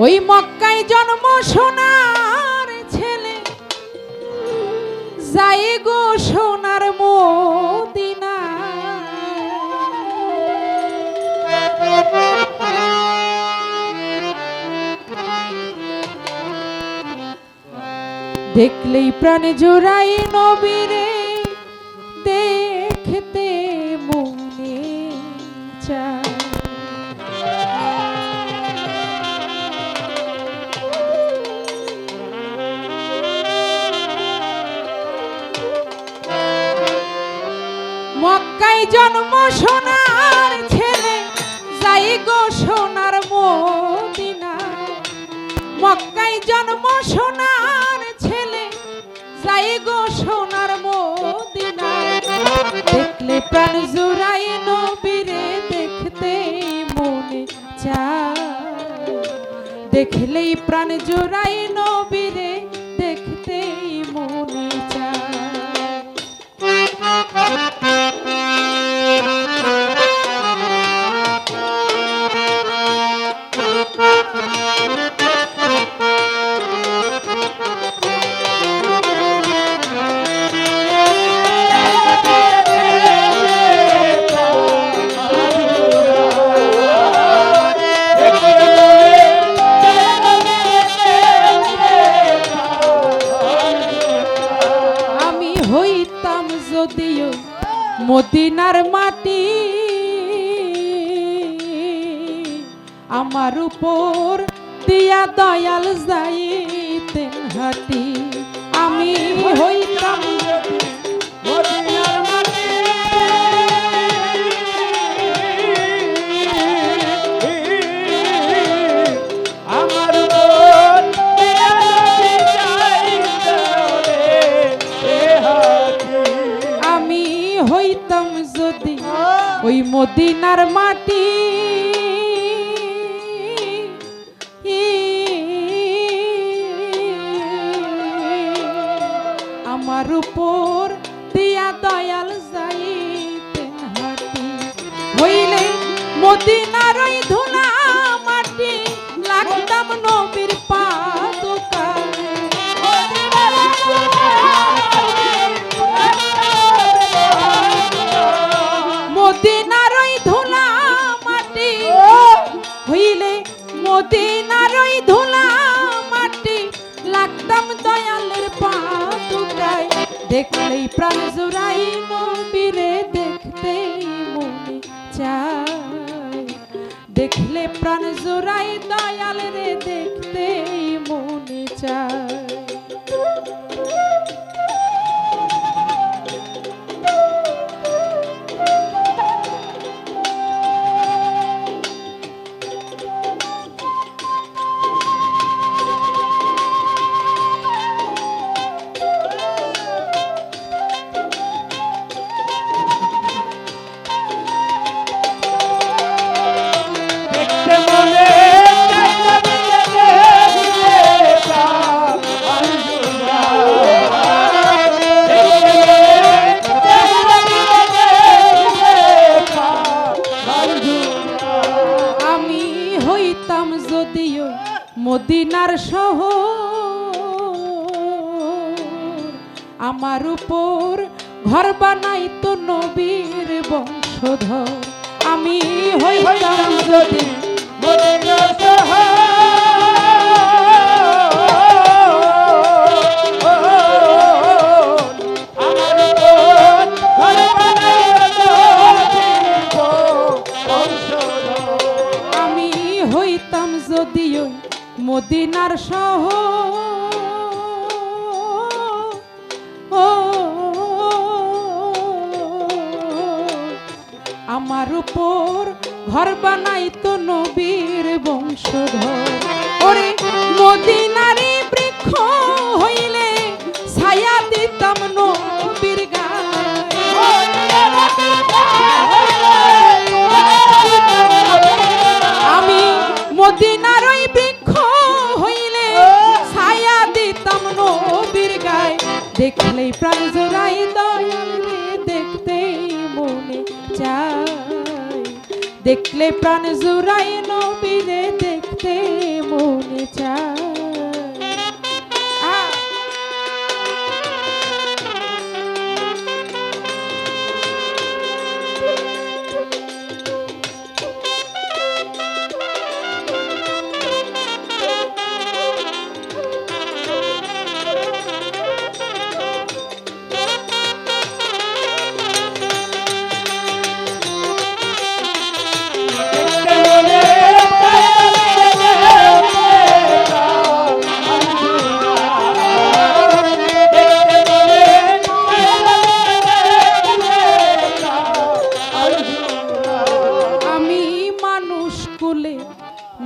ওই মক্কায় জন্ম সোনার ছেলে যাই গো সোনার মদিনা। দেখলেই প্রাণে জোড়াই নবীরে দেখতে মনে চায়। মক্কায় জন্ম সোনার ছেলে যাই গো সোনার মদিনা। মক্কায় জন্ম সোনার ছেলে যাই গো সোনার মদিনা। দেখলে প্রাণ জুড়াই নবীরে দেখতে মনে চায়। দেখলেই প্রাণ জুড়াই নবীরে দেখতে মনে চায়। যদিও মদিনার মাটি আমার উপর দিয়া দয়াল যাইতেন হাঁটি। আমি হইতাম মদিনার মাটি আমার উপর হইতাম যদি ওই মদিনার মাটি আমার উপর দিয়া দয়াল যাইতেন হাঁটি। হইলে মদিনার ওই ধুলা মাটি লাগতাম নবীর পাদুকায়। মদিনার ওই ধুলা মাটি হইলে মদিনার ওই ধুলা মাটি লাগতাম দয়ালের পাদুকায়। দেখলেই প্রাণ জুড়াই নবীরে দেখতেই মনে চায়। দেখলে প্রাণ জুড়াই দয়ালেরে দেখতেই মনে চায়। যদিও মদিনার শহর আমার উপর ঘর বানাইতো নবীর বংশধর। আমি হইতাম যদি মদিনার শহর আমার উপর ঘর বানাইতো বংশধর। আমি হইতাম যদিও মদিনার শহর আমার উপর ঘর বানাইতো নবীর বংশধর। ওরে মদিনারি বৃক্ষ হইলে ছায়া দিতাম নবীর গায়ে। আমি মদিনার ওই বৃক্ষ হইলে ছায়া দিতাম নবীর গায়ে। দেখলেই প্রাণ জোড়াই দয়ালরে দেখতেই মনে চায়। দেখলে প্রাণ জোড়াই নবীরে দেখতে দেখতে মনে চায়।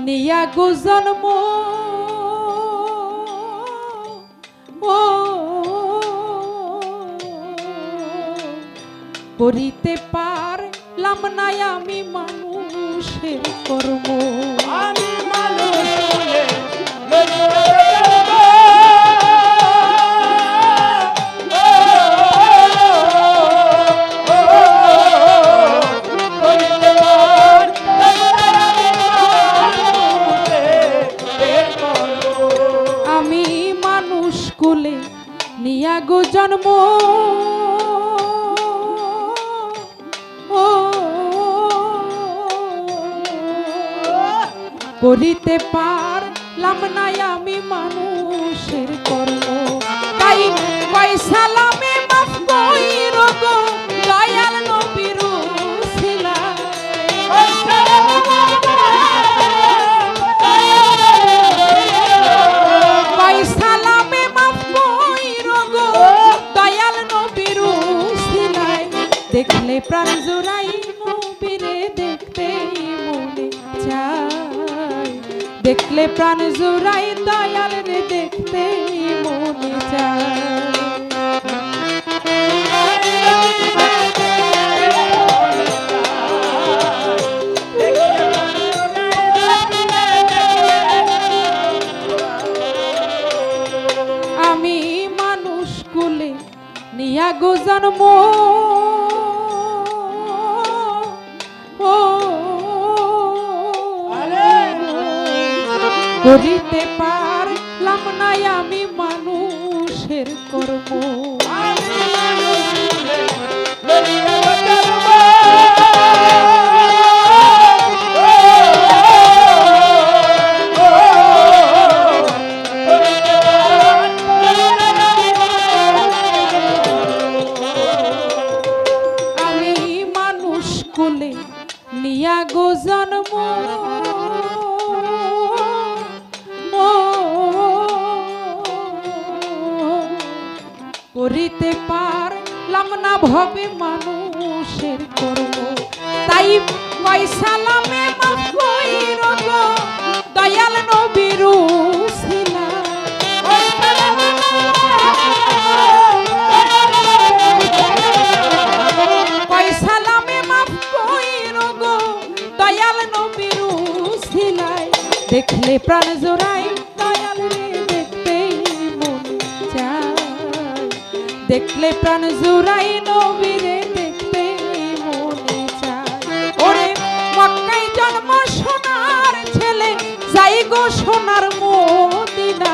নিয়া গো জন্ম ও করিতে পারলাম না আমি মানুষের কর্ম। আমি মানুষ নিয়া গো জন্ম ও করিতে পারলাম না আমি মানুষের কর্ম। তাই পয়সা লামে মাফ কইরো গো দয়াল নবীর উসিলা। পয়সা লামে মাফ কইরো গো দয়াল নবীর উসিলায়। দেখলে প্রাণ জোড়াই নবীরে দেখতে মনে চায়। দেখলে প্রাণ জোড়াই দয়াল রে দেখতে মনে চায়। আমি মানুষ কুলে নিয়া গো জন্ম ও করিতে পারলাম না আমি মানুষের কর্ম। আমি মানুষ কুলে নিয়া গো জন্ম করিতে পারলাম না ভবে মানুষের কর্ম। তাই পয়সা লামে মাফ কইরো গো দয়াল নবীর উসিলা। পয়সা লামে মাফ কইরো গো দয়াল নবীর উসিলায়। দেখলে প্রাণ জোড়াই দয়াল রে দেখতে মনে চায়। দেখলে প্রাণ জোড়াই নবীরে দেখতে মনে চায়। ওরে মক্কায় জন্ম সোনার ছেলে যাই গো সোনার মদিনা।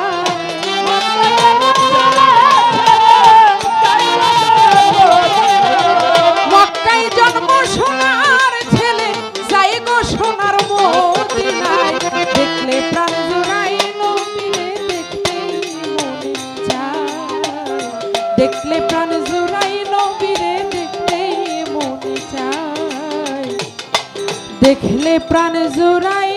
মক্কায় জন্ম সোনার ছেলে যাই গো সোনার মদিনায়। দেখলে প্রাণ জোড়াই নবীরে দেখতে মনে চায়। দেখলে প্রাণ জোড়াই নবীরে দেখতে মনে চায়। দেখলে প্রাণ জোড়াই